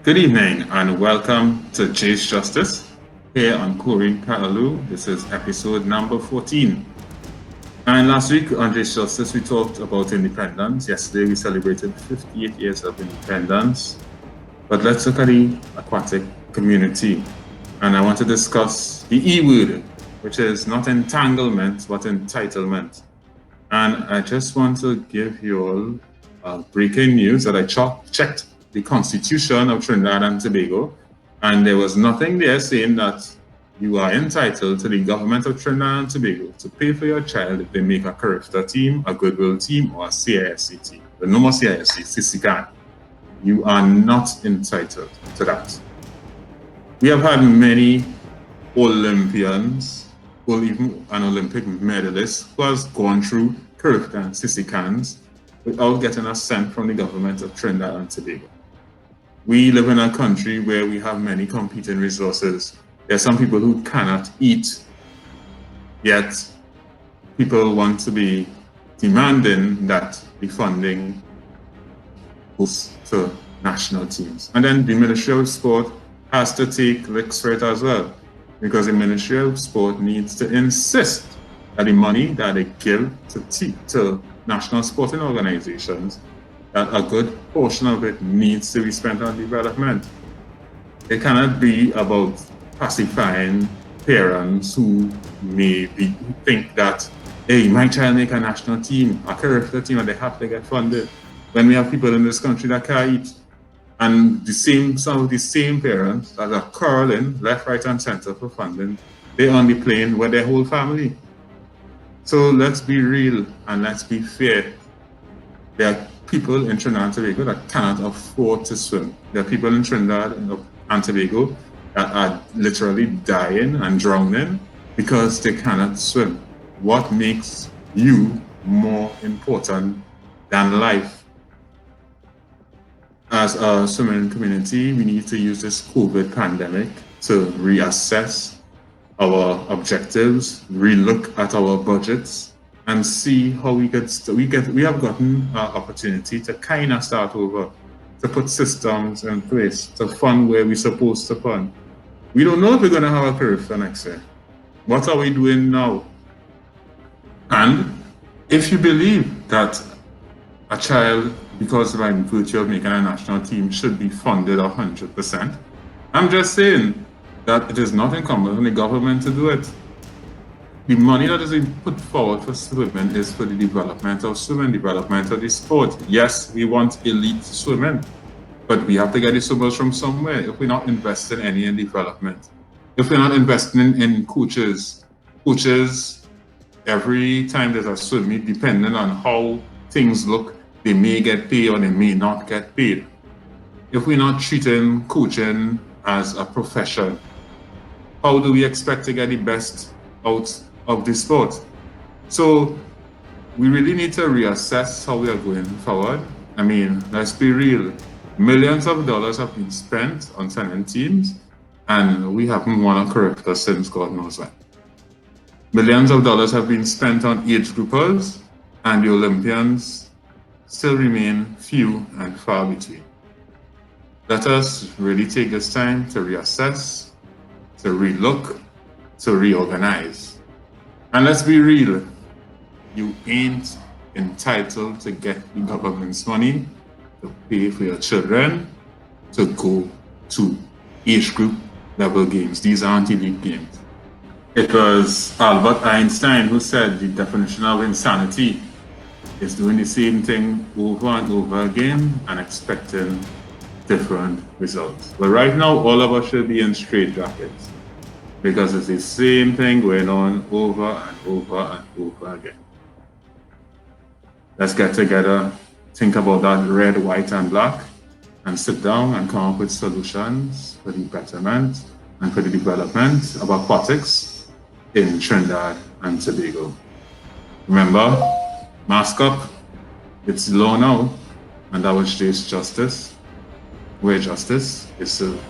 Good evening and welcome to Jase Justice here on Korean Kalalu. This is episode number 14. And last week on Jase Justice, we talked about independence. Yesterday, we celebrated 58 years of independence. But let's look at the aquatic community. And I want to discuss the E word, which is not entanglement, but entitlement. And I just want to give you all breaking news that I checked the Constitution of Trinidad and Tobago, and there was nothing there saying that you are entitled to the government of Trinidad and Tobago to pay for your child if they make a Carifta team, a Goodwill team, or a CISC team. But no more CISC, CISC. You are not entitled to that. We have had many Olympians, or even an Olympic medalist who has gone through Carifta and CISC without getting a cent from the government of Trinidad and Tobago. We live in a country where we have many competing resources. There are some people who cannot eat, yet people want to be demanding that the funding goes to national teams. And then the Ministry of Sport has to take licks for it as well, because the Ministry of Sport needs to insist that the money that they give to national sporting organizations, that a good portion of it needs to be spent on development. It cannot be about pacifying parents who maybe think that, hey, my child make a national team, a Carifta team, and they have to get funded. When we have people in this country that can't eat, and some of the same parents that are curling left, right, and center for funding, they're on the plane with their whole family. So let's be real and let's be fair. There are people in Trinidad and Tobago that cannot afford to swim. There are people in Trinidad and Tobago that are literally dying and drowning because they cannot swim. What makes you more important than life? As a swimming community, we need to use this COVID pandemic to reassess our objectives, relook at our budgets, and see how we have gotten an opportunity to kind of start over, to put systems in place, to fund where we're supposed to fund. We don't know if we're going to have a Carifta next year. What are we doing now? And if you believe that a child, because by virtue of making a national team, should be funded 100%, I'm just saying that it is not incumbent on the government to do it. The money that is being put forward for swimming is for the development of swimming, development of the sport. Yes, we want elite swimming, but we have to get the swimmers from somewhere. If we're not investing any in development, if we're not investing in coaches, every time there's a swim meet, depending on how things look, they may get paid or they may not get paid. If we're not treating coaching as a profession, how do we expect to get the best out of the sport? So we really need to reassess how we are going forward. I mean, let's be real. Millions of dollars have been spent on sending teams, and we haven't won a Carifta since God knows when. Millions of dollars have been spent on age groupers, and the Olympians still remain few and far between. Let us really take this time to reassess, to relook, to reorganize. And let's be real, you ain't entitled to get the government's money to pay for your children to go to age group level games. These aren't elite games. It was Albert Einstein who said the definition of insanity is doing the same thing over and over again and expecting different results. But right now, all of us should be in straitjackets, because it's the same thing going on over and over and over again. Let's get together, think about that red, white, and black, and sit down and come up with solutions for the betterment and for the development of aquatics in Trinidad and Tobago. Remember, mask up, it's law now, and that was Jase Justice, where justice is served.